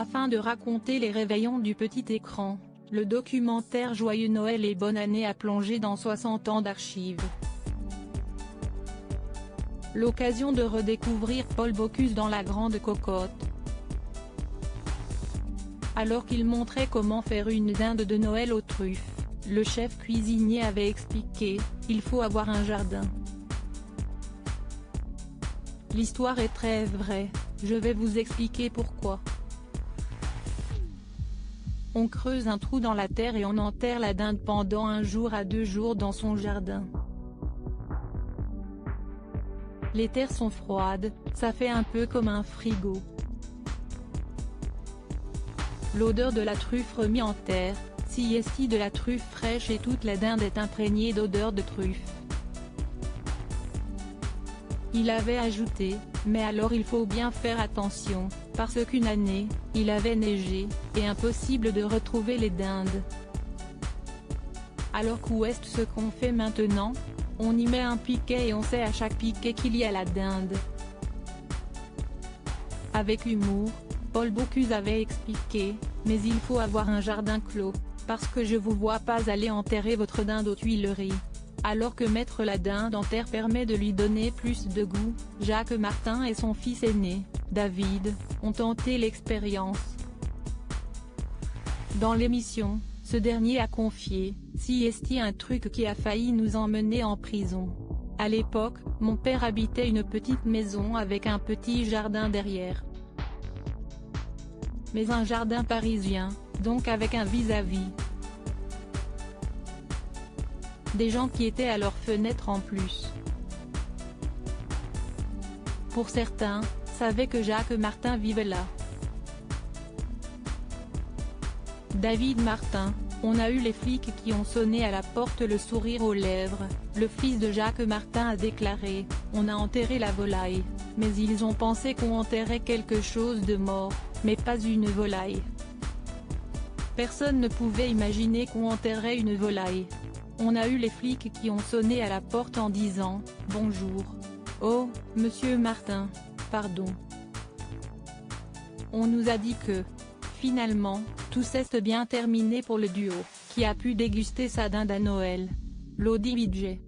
afin de raconter les réveillons du petit écran. Le documentaire Joyeux Noël et bonne année a plongé dans 60 ans d'archives. L'occasion de redécouvrir Paul Bocuse dans La Grande Cocotte. Alors qu'il montrait comment faire une dinde de Noël aux truffes, le chef cuisinier avait expliqué « Il faut avoir un jardin ». L'histoire est très vraie, je vais vous expliquer pourquoi. On creuse un trou dans la terre et on enterre la dinde pendant 1 jour à 2 jours dans son jardin. Les terres sont froides, ça fait un peu comme un frigo. L'odeur de la truffe remis en terre, si de la truffe fraîche et toute la dinde est imprégnée d'odeur de truffe. Il avait ajouté, mais alors il faut bien faire attention, parce qu'une année, il avait neigé, et impossible de retrouver les dindes. Alors qu'où est ce qu'on fait maintenant? On y met un piquet et on sait à chaque piquet qu'il y a la dinde. Avec humour, Paul Bocuse avait expliqué, mais il faut avoir un jardin clos, parce que je vous vois pas aller enterrer votre dinde aux Tuileries. Alors que mettre la dinde en terre permet de lui donner plus de goût, Jacques Martin et son fils aîné, David, ont tenté l'expérience. Dans l'émission, ce dernier a confié « Si un truc qui a failli nous emmener en prison. À l'époque, mon père habitait une petite maison avec un petit jardin derrière. Mais un jardin parisien, donc avec un vis-à-vis. Des gens qui étaient à leur fenêtre en plus. Pour certains, savaient que Jacques Martin vivait là. David Martin, on a eu les flics qui ont sonné à la porte le sourire aux lèvres, le fils de Jacques Martin a déclaré, on a enterré la volaille, mais ils ont pensé qu'on enterrait quelque chose de mort, mais pas une volaille. Personne ne pouvait imaginer qu'on enterrait une volaille. On a eu les flics qui ont sonné à la porte en disant « Bonjour. Oh, monsieur Martin, pardon. » On nous a dit que, finalement, tout s'est bien terminé pour le duo, qui a pu déguster sa dinde à Noël. Lodi Bidget.